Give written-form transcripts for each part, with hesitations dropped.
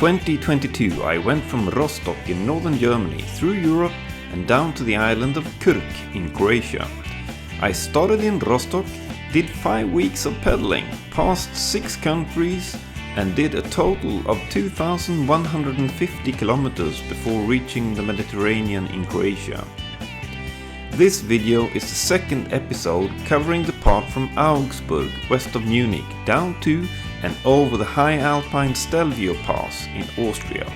2022 I went from Rostock in northern Germany through Europe and down to the island of Krk in Croatia. I started in Rostock, did 5 weeks of pedaling, passed 6 countries and did a total of 2,150 kilometers before reaching the Mediterranean in Croatia. This video is the second episode covering the part from Augsburg, west of Munich, down to and over the high alpine Stelvio pass in Austria.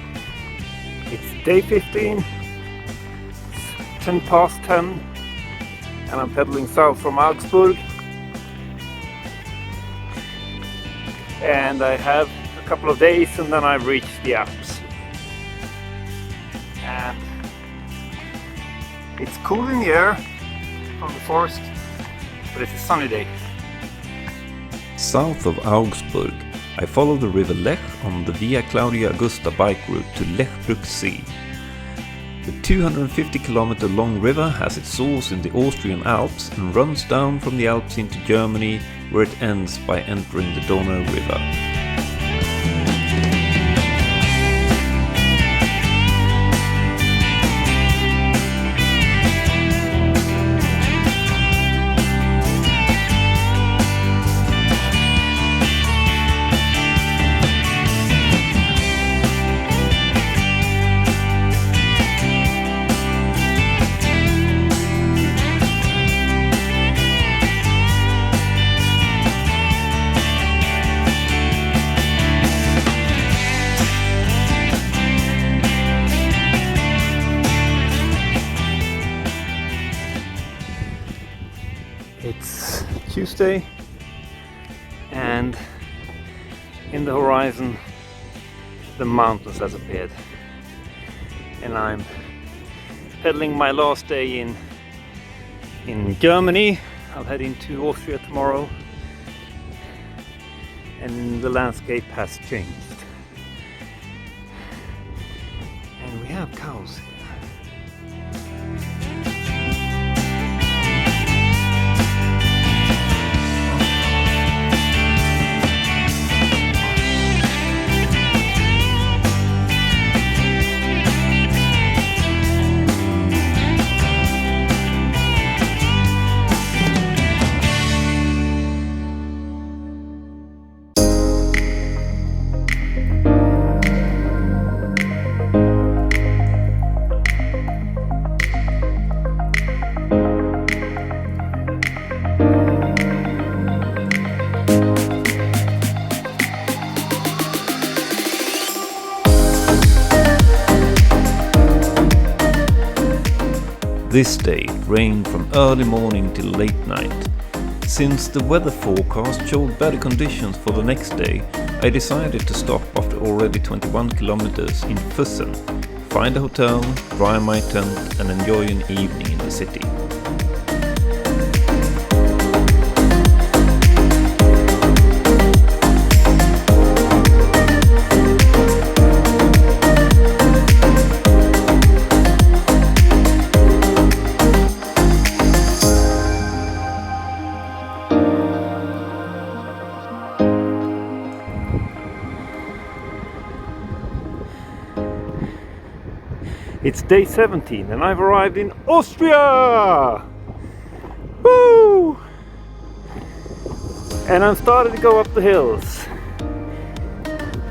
It's day 15, 10 past 10, and I'm pedaling south from Augsburg. And I have a couple of days and then I reach the Alps. And it's cool in the air from the forest, but it's a sunny day. South of Augsburg, I follow the river Lech on the Via Claudia Augusta bike route to Lechbruck Sea. The 250 kilometer long river has its source in the Austrian Alps and runs down from the Alps into Germany, where it ends by entering the Donau River. It's Tuesday and in the horizon the mountains has appeared, and I'm pedaling my last day in Germany. I'll head into Austria tomorrow, and the landscape has changed and we have cows here. This day it rained from early morning till late night. Since the weather forecast showed better conditions for the next day, I decided to stop after already 21 kilometers in Füssen, find a hotel, dry my tent and enjoy an evening in the city. It's day 17 and I've arrived in Austria! Woo! And I'm starting to go up the hills.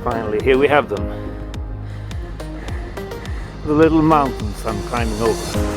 Finally, here we have them. The little mountains I'm climbing over.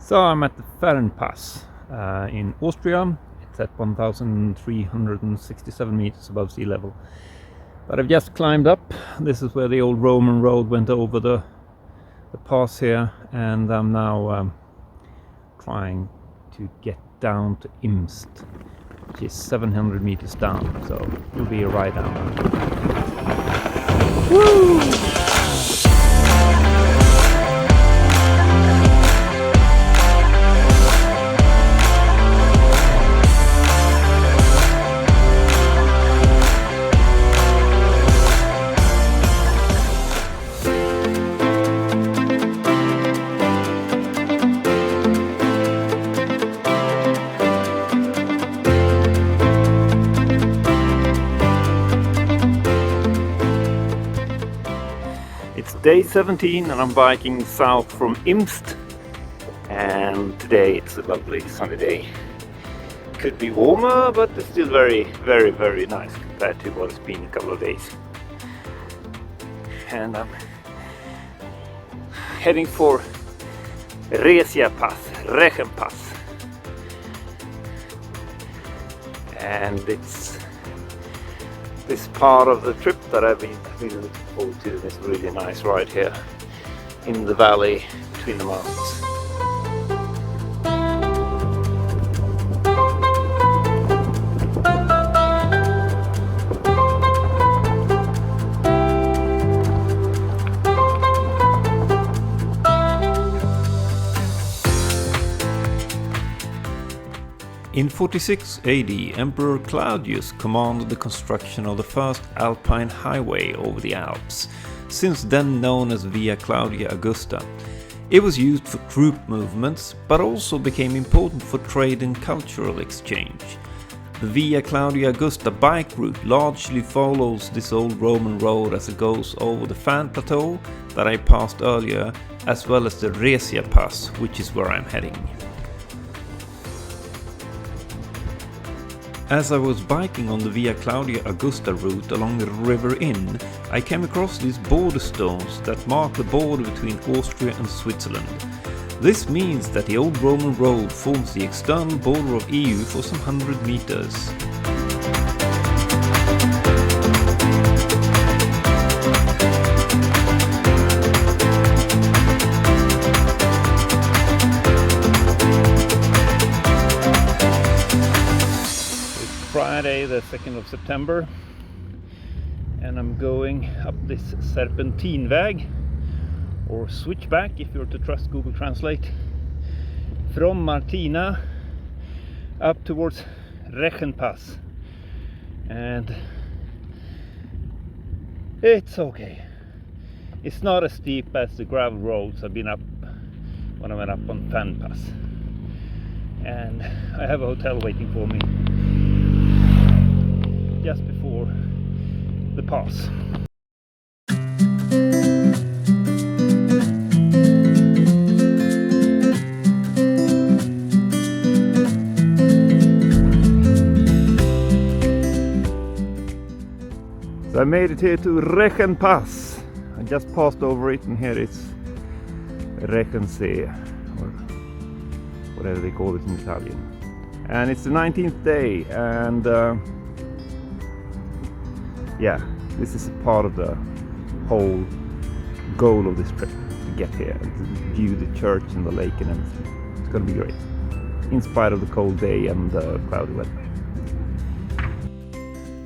So I'm at the Fernpass in Austria. It's at 1,367 meters above sea level. But I've just climbed up. This is where the old Roman road went over the pass here, and I'm now trying to get down to Imst, which is 700 meters down, so it'll be a ride down. Woo! Day 17 and I'm biking south from Imst, and today it's a lovely sunny day. Could be warmer, but it's still very nice compared to what it's been a couple of days. And I'm heading for Resia pass, Rechen pass, and it's this part of the trip that I've been really looking forward to. This really nice ride here in the valley between the mountains. In 46 AD, Emperor Claudius commanded the construction of the first alpine highway over the Alps, since then known as Via Claudia Augusta. It was used for troop movements, but also became important for trade and cultural exchange. The Via Claudia Augusta bike route largely follows this old Roman road as it goes over the Fan Plateau that I passed earlier, as well as the Resia Pass, which is where I'm heading. As I was biking on the Via Claudia Augusta route along the River Inn, I came across these border stones that mark the border between Austria and Switzerland. This means that the old Roman road forms the external border of EU for some 100 meters. Friday the 2nd of September, and I'm going up this Serpentinväg, or switchback if you're to trust Google Translate, from Martina up towards Rechen Pass, and it's okay. It's not as steep as the gravel roads I've been up when I went up on Fan Pass, and I have a hotel waiting for me just before the pass. So I made it here to Rechen Pass. I just passed over it, and here it's Rechensee, or whatever they call it in Italian. And it's the 19th day, and yeah, this is a part of the whole goal of this trip, to get here and to view the church and the lake and everything. It's gonna be great, in spite of the cold day and the cloudy weather.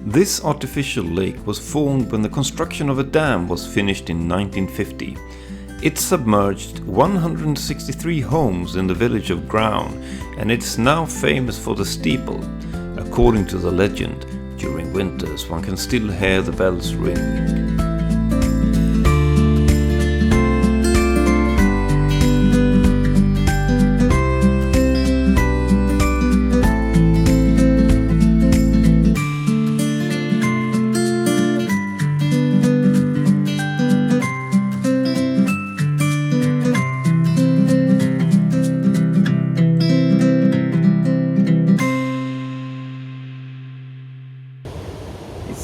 This artificial lake was formed when the construction of a dam was finished in 1950. It submerged 163 homes in the village of Graun, and it's now famous for the steeple. According to the legend, during winters one can still hear the bells ring.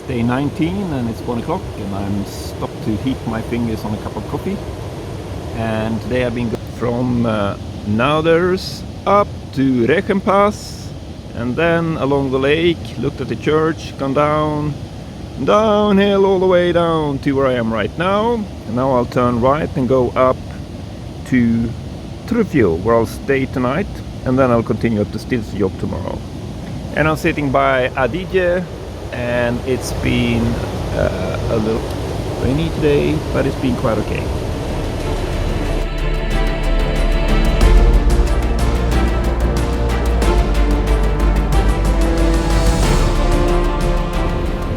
Day 19 and it's 1 o'clock, and I'm stopped to heat my fingers on a cup of coffee. And today I've been from Nauders up to Rechen Pass, and then along the lake, looked at the church, gone downhill all the way down to where I am right now. And now I'll turn right and go up to Stelvio, where I'll stay tonight, and then I'll continue up to Stilfserjoch tomorrow. And I'm sitting by Adige, and it's been a little rainy today, but it's been quite okay.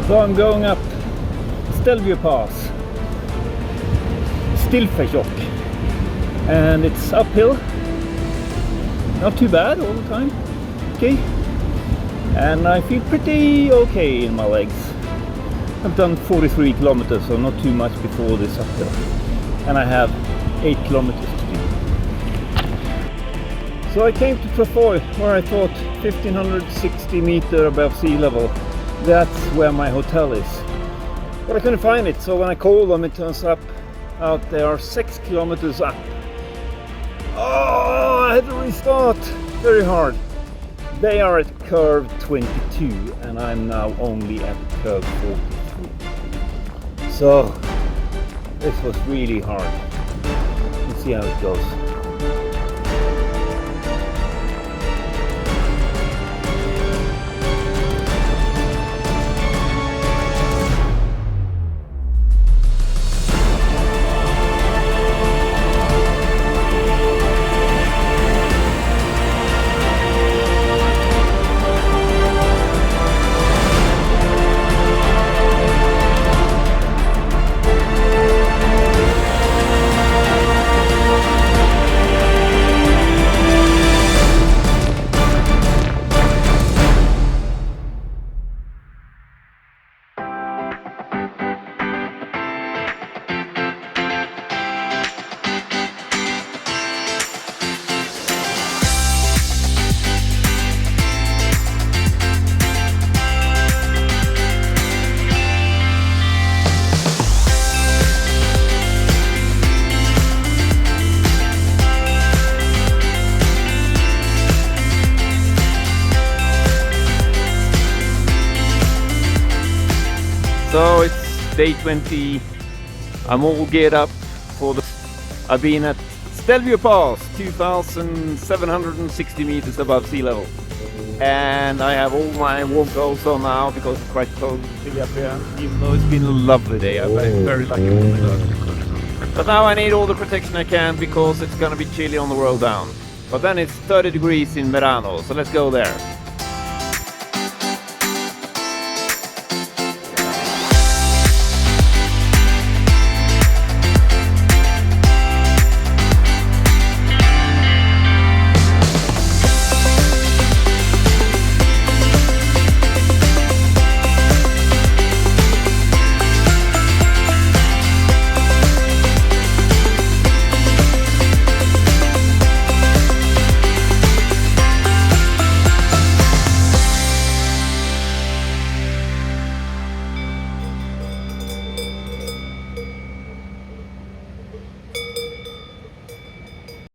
So I'm going up Stelvio Pass, Stilfserjoch, and it's uphill, not too bad all the time, okay, and I feel pretty okay in my legs. I've done 43 kilometers, so not too much before this uphill, and I have 8 kilometers to do. So I came to Trofoi, where I thought 1560 meters above sea level. That's where my hotel is. But I couldn't find it, so when I called them, it turns out they are 6 kilometers up. Oh, I had to restart very hard. They are at curve 22, and I'm now only at curve 43. So this was really hard. Let's see how it goes. So it's day 20. I'm all geared up for the... I've been at Stelvio Pass, 2,760 meters above sea level. And I have all my warm clothes on now because it's quite cold and chilly up here. Even though it's been a lovely day, I'm very lucky with that. But now I need all the protection I can because it's gonna be chilly on the road down. But then it's 30 degrees in Merano, so let's go there.